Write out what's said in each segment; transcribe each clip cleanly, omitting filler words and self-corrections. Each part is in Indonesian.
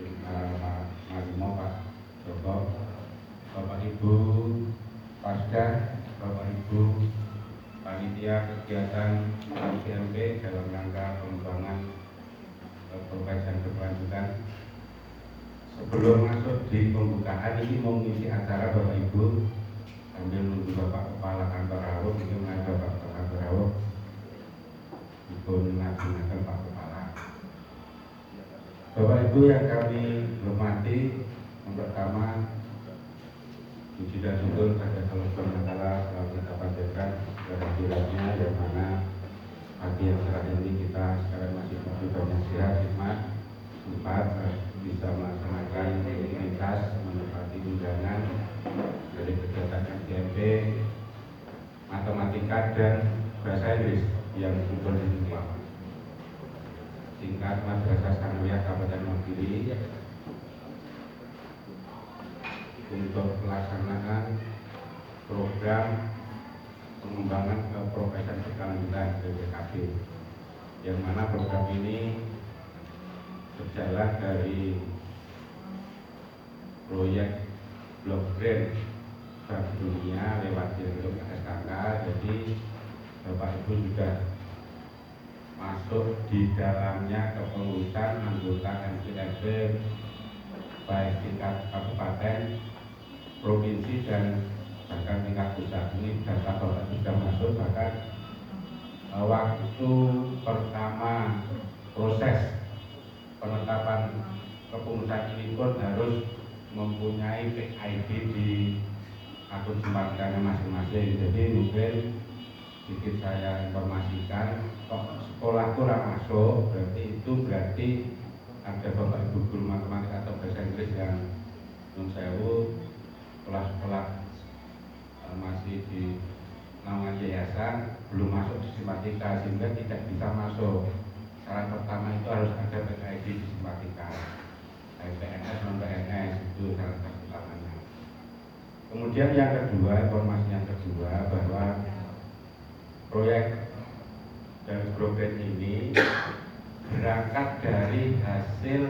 Pak Marimo, Pak Joko, Bapak Ibu Pasda, Bapak Ibu panitia kegiatan GMP dalam rangka pengembangan pembelajaran berkelanjutan. Sebelum masuk di pembukaan ini mau mengisi acara Bapak Ibu sambil menunggu Bapak Kepala Kantor Rawuh, mungkin ada Bapak Kepala Kantor Rawuh Ibu Nabi Pak Kepala. Bapak Ibu yang kami hormati, yang pertama puji dan syukur pada Allah Subhanahu wa taala selalu kita panjatkan kehadirannya yang mana pagi yang cerah ini kita sekarang masih banyak sehat, hikmat, sempat bisa melaksanakan rutinitas menepati undangan dari kegiatan FGMP matematika dan bahasa Inggris yang kumpul di sini. Singkat Madrasah Sanawiyah Kabupaten Nogiri untuk pelaksanaan program pengembangan keprofesian berkelanjutan BPKB, yang mana program ini berjalan dari proyek Blockbrain Bank Dunia lewat Direktur SKK. Jadi Bapak Ibu sudah masuk di dalamnya kepengurusan anggota MCRB baik tingkat kabupaten, provinsi dan bahkan tingkat pusat. Ini data Bapak sudah masuk, bahkan waktu pertama proses penetapan kepengurusan ini pun harus mempunyai PID di akun simpatikanya masing-masing. Jadi mungkin sedikit saya informasikan, kok sekolah kurang masuk, berarti ada Bapak Ibu guru matematika atau bahasa Inggris yang sewu sekolah-sekolah masih di naungan yayasan belum masuk di simpatika sehingga tidak bisa masuk. Syarat pertama itu harus ada PKID di simpatika, PNS non PNS, itu syarat utamanya. Kemudian yang kedua, informasi yang kedua bahwa proyek dari program ini berangkat dari hasil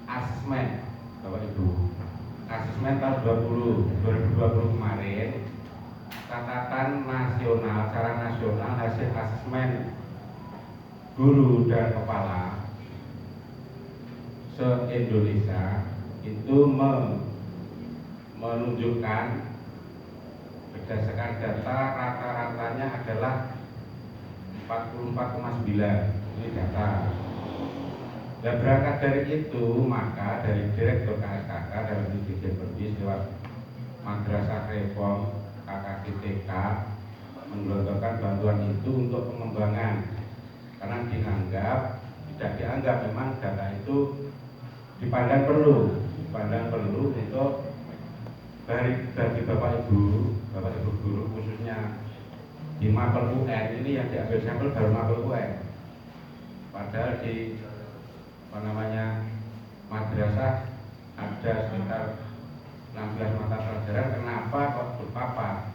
asesmen Bapak Ibu. Asesmen tahun 2020 kemarin, catatan nasional, secara nasional hasil asesmen guru dan kepala se-Indonesia itu menunjukkan berdasarkan data rata-ratanya adalah 44,9. Ini data. Dan berangkat dari itu, maka dari Direktur KSKK dalam Dirjen Perbis lewat Madrasah Reform KKTK menggelontorkan bantuan itu untuk pengembangan, karena tidak dianggap memang data itu dipandang perlu untuk bagi Bapak Ibu guru, khususnya di mapel UN ini yang diambil sampel baru mapel UN. Padahal di madrasah ada sekitar 16 mata pelajaran, kenapa kok berpapar?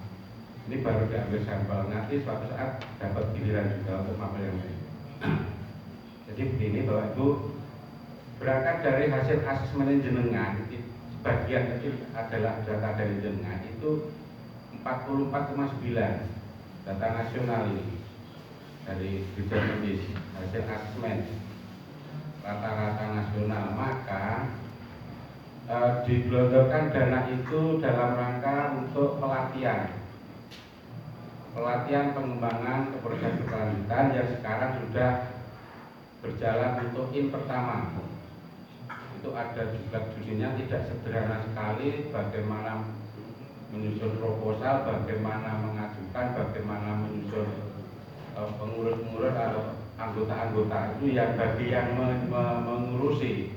Ini baru diambil sampel, nanti suatu saat dapat giliran juga untuk mapel yang lain. Jadi begini Bapak Ibu, berangkat dari hasil asesmen jenengan, sebagian kecil adalah data dari jenengan, itu 44,9 data nasional ini dari Dirjen Perbis, hasil asesmen rata-rata nasional. Maka digelontorkan dana itu dalam rangka untuk pelatihan pengembangan keprofesian berkelanjutan yang sekarang sudah berjalan untuk in pertama. Itu ada juga studinya, tidak sederhana sekali, bagaimana menyusun proposal, bagaimana mengajukan, bagaimana menyusun pengurus-pengurus atau anggota-anggota itu yang bagi yang mengurusi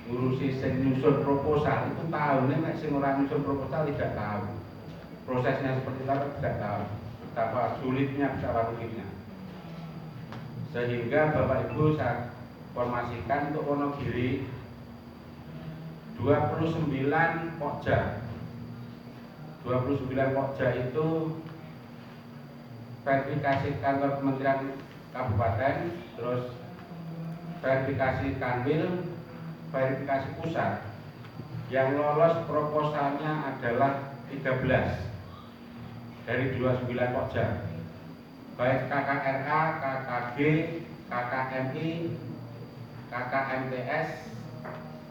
nyusun proposal itu tahu, nek sing ora nyusun proposal tidak tahu prosesnya seperti apa, tidak tahu betapa sulitnya, betapa rumitnya. Sehingga Bapak Ibu saya informasikan untuk Wonogiri 29 pokja itu verifikasi kantor Kementerian Kabupaten, terus verifikasi kanwil, verifikasi pusat. Yang lolos proposalnya adalah 13 dari 29 pokja, baik KKRA, KKG, KKMI, KKMTS,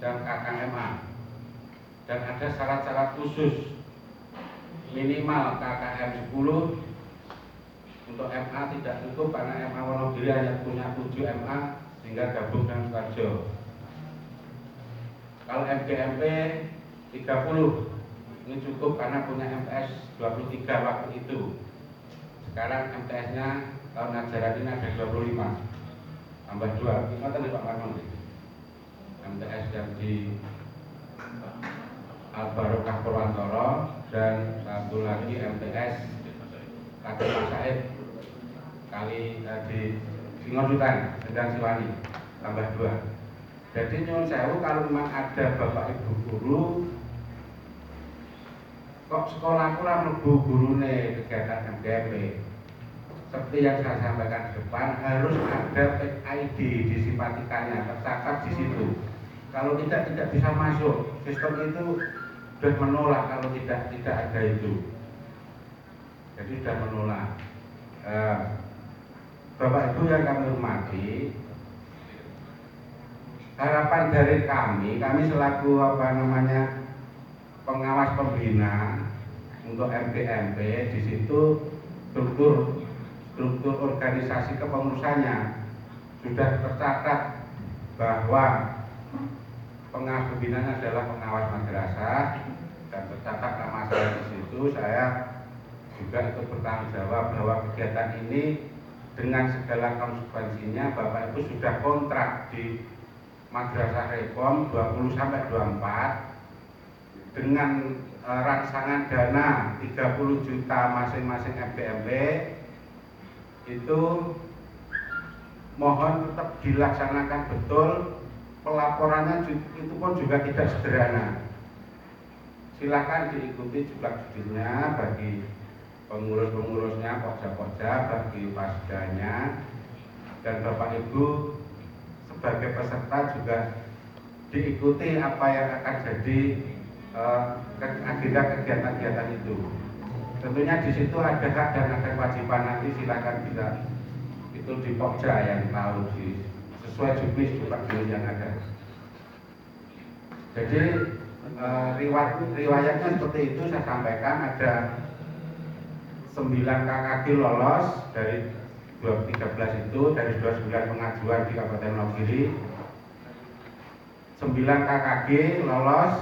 dan KKMA. Dan ada syarat-syarat khusus, minimal KKM 10. Untuk MA tidak cukup karena MA Wonogiri hanya punya 7 MA sehingga gabung dengan Sukoharjo. Kalau MGMP 30 ini cukup karena punya MTS 23 waktu itu. Sekarang MTS-nya tahun ajaran ini ada 25 tambah 2. Kita tadi Pak Marmon, MTS yang di Al-Barokah Purwantoro dan satu lagi MTS Kader Mas Said kali di Singodutan, Sedang Siwani tambah 2. Jadi nyuwun sewu kalau memang ada Bapak Ibu guru kok sekolah kurang mlebu gurune kegiatan MGMP. Seperti yang saya sampaikan di depan, harus ada ID disipatikannya, tercatat di situ. Kalau tidak bisa masuk. Sistem itu sudah menolak kalau tidak ada itu. Jadi sudah menolak. Bapak Ibu yang kami hormati, harapan dari kami selaku pengawas pembina untuk MGMP, di situ struktur organisasi kepengurusannya sudah tercatat bahwa pengawas pembinanya adalah pengawas madrasah dan tercatat nama saya di situ. Saya juga ikut bertanggung jawab bahwa kegiatan ini dengan segala konsekuensinya Bapak Ibu sudah kontrak di Madrasah Reform 20-24 dengan rangsangan dana 30 juta masing-masing MGMP. Itu mohon tetap dilaksanakan betul, pelaporannya itu pun juga tidak sederhana. Silakan diikuti juga judulnya bagi pengurus-pengurusnya, pokja-pokja, bagi pasdanya, dan Bapak Ibu sebagai peserta juga diikuti apa yang akan jadi agenda kegiatan-kegiatan itu. Tentunya di situ ada hak dan ada kewajiban, nanti silakan bisa itu di pokja yang tahu sesuai juknis juga yang ada. Jadi riwayatnya seperti itu saya sampaikan, ada 9 KKG lolos dari 2013 itu, dari 29 pengajuan di Kabupaten Wonogiri. 9 KKG lolos,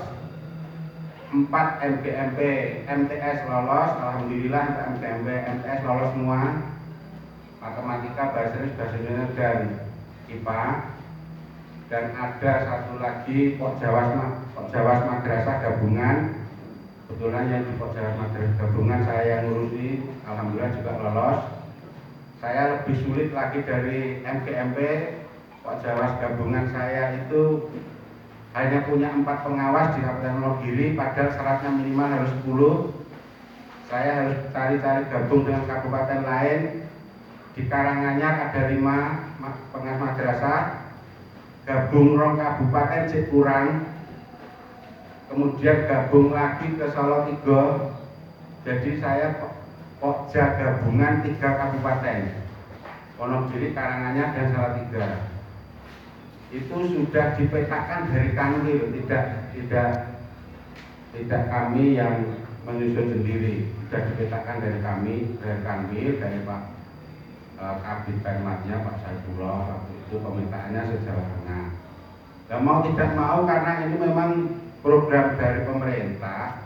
4 MGMP, MTS lolos, alhamdulillah MGMP, MTS lolos semua. Matematika, bahasa Indonesia dan IPA. Dan ada satu lagi Pokjawas Madrasah Gabungan. Kebetulan yang di Pokjawas Madrasah Gabungan saya yang ngurusi, alhamdulillah juga lolos. Saya lebih sulit lagi dari MGMP. Pokjawas Gabungan saya itu hanya punya 4 pengawas di Kabupaten Wonogiri, padahal syaratnya minimal harus 10. Saya harus cari-cari gabung dengan kabupaten lain. Di Karanganyar ada 5 pengawas madrasah, gabung rong kabupaten cek kurang, kemudian gabung lagi ke Solo 3. Jadi saya pokja gabungan 3 kabupaten, Wonogiri, Karanganyar, dan Salatiga. Itu sudah dipetakan dari kanwil, tidak kami yang menyusun sendiri, sudah dipetakan dari kami, dari kanwil, dari Pak Kabid Penmatnya Pak Saifullah. Waktu itu pemetaannya sejalan tengah. Dan mau tidak mau, karena ini memang program dari pemerintah,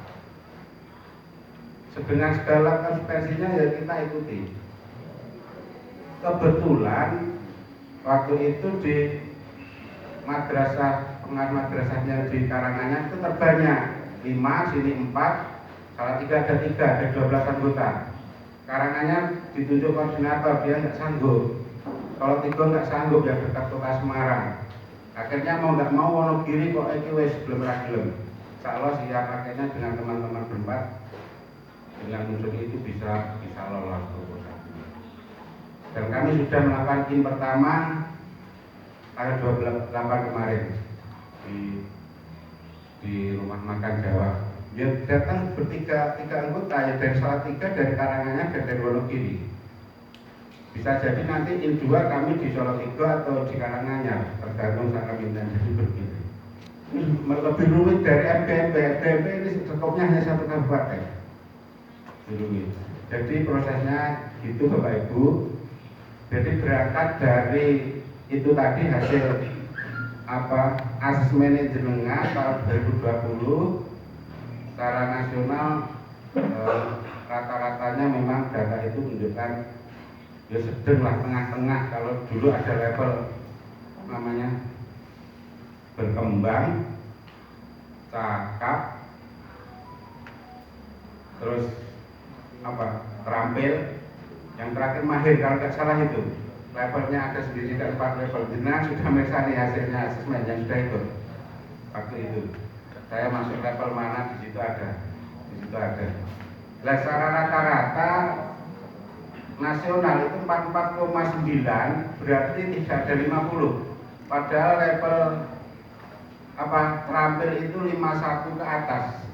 dengan segala konsekuensinya ya kita ikuti. Kebetulan waktu itu di madrasahnya di Karanganyar itu terbanyak 5, sini 4, Salatiga ada 3, ada 12 anggota. Karanganyar ditunjuk koordinator, dia nggak sanggup. Kalau 3 nggak sanggup, ya dekat Kota Semarang. Akhirnya mau nggak mau Wonogiri kok iki wis belum ragilem. Insyaallah siap, akhirnya dengan teman-teman berempat dengan unsur itu bisa lolos proposal. Dan kami sudah melakukan tim pertama tanggal 28 kemarin di rumah makan Jawa. Dia datang tiga anggota, ya dari Salatiga, dari Karanganyar, dan dari Wonogiri. Bisa jadi nanti indua kami di Salatiga atau di Karanganyar, tergantung cara minta jadi begitu. Lebih rumit dari MPMP. MPMP ini skopnya hanya satu kabupaten. Rumit. Jadi prosesnya gitu Bapak Ibu. Jadi berangkat dari itu tadi hasil asesmen jenengan tahun 2020 secara nasional, rata-ratanya memang data itu menunjukkan ya sedang lah, tengah-tengah. Kalau dulu ada level namanya berkembang, cakap, terus terampil, yang terakhir mahir, kalau nggak salah itu levelnya ada sendiri, ada 4 level. Jenengan sudah meriksa nih hasilnya asesmen yang sudah ikut waktu itu. Saya masuk level mana, di situ ada. Nah, secara rata-rata nasional itu 44,9, berarti tidak ada 50. Padahal level terampil itu 51 ke atas.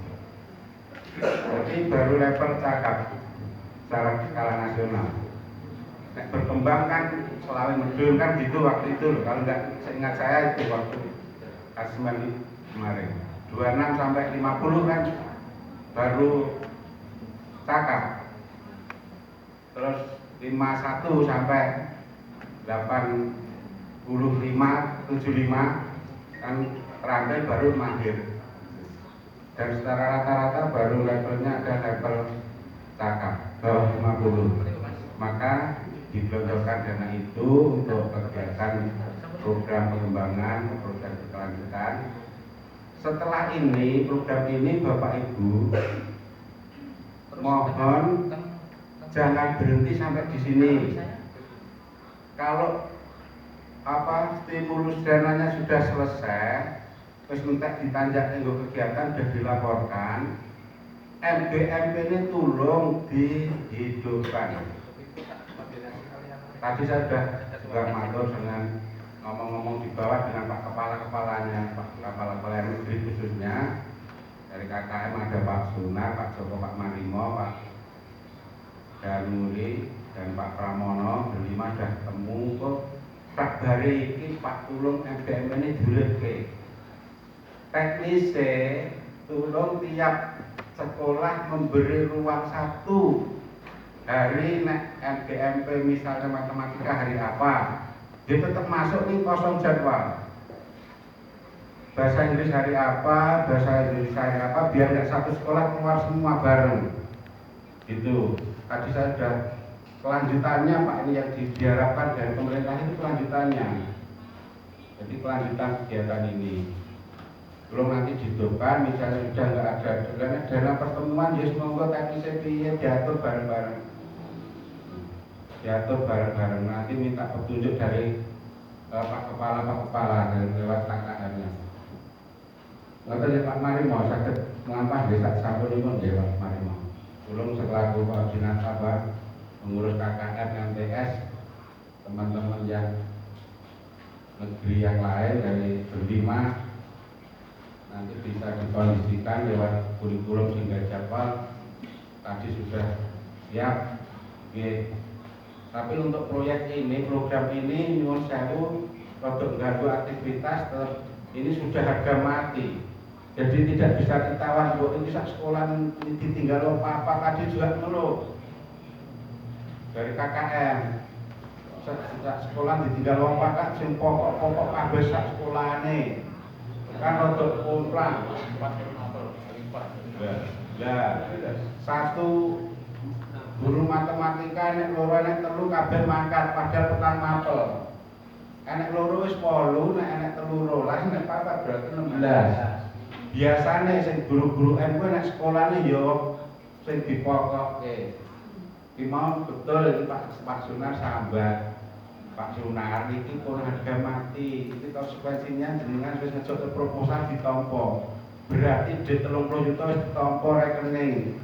Jadi baru level cakap secara skala nasional. Nek berkembang kan selalu medul kan gitu waktu itu loh. Kalau nggak, seingat saya itu waktu asesmen kemarin 26 sampai 50 kan baru cakap. Terus 51 sampai 85, 75 kan terampil baru mahir. Dan secara rata-rata baru levelnya ada level cakap bawah 50. Maka digelontorkan dana itu untuk kegiatan program pengembangan, program berkelanjutan. Setelah ini, program ini Bapak Ibu mohon jangan berhenti sampai di sini. Kalau stimulus dananya sudah selesai, terus minta ditanjak untuk kegiatan sudah dilaporkan, MBMP ini tolong dihidupkan. Tadi saya sudah juga matur dengan ngomong-ngomong di bawah dengan Pak Kepala-kepalanya, Pak Kepala-kepala negeri khususnya dari KKM, ada Pak Sunar, Pak Joko, Pak Marimo, Pak Danuri, dan Pak Pramono. Berlima sudah ketemu kok. Tak dari ini Pak tulung MBM ini dileke. Teknisnya tulung tiap sekolah memberi ruang 1 hari nek MBMP misalnya matematika hari apa, dia tetap masuk nih kosong jadwal. Bahasa Inggris hari apa, bahasa Indonesia hari apa, biar nggak satu sekolah keluar semua bareng. Itu tadi saya sudah kelanjutannya Pak, ini yang diharapkan dari pemerintah itu kelanjutannya. Jadi kelanjutan kegiatan ini. Belum nanti dihidupkan, misalnya sudah nggak ada dana pertemuan, ya semoga teknisnya diatur bareng-bareng. Nanti minta petunjuk dari Pak Kepala dari lewat KKM-nya. Ngerti ya Pak Marimo, sakit melampah desa sampun ini pun ya Pak Marimo. Belum selaku koordinator mengurus KKM MTS, teman-teman yang negeri yang lain dari berlima nanti bisa dikondisikan lewat kurikulum hingga jadwal tadi sudah siap. Oke. Tapi untuk proyek ini, program ini nyuwun sewu produk ganggu aktivitas ini sudah harga mati. Jadi tidak bisa ditawar buat ini sekolah ini ditinggal apa tadi juga ngeluh dari KKM. Sekolah ditinggal apa sing pokok kabeh sak sekolahane. Kan rodok komplang. Satu guru matematika nek loro nek telu kabeh mangkat padahal petang mapel. Nek loro wis 8, nek telu 12, nek 4 berarti 16. Biasane sing guru-guru M kuwi nek sekolahane ya sing dipokokke. Ki mau betul iki Pak Sunar sambat. Pak Sunar iki pun harga mati. Iki konsekuensinya jenengan wis ngejok proposal ditampa. Berarti D 30 juta wis ditampa rekening.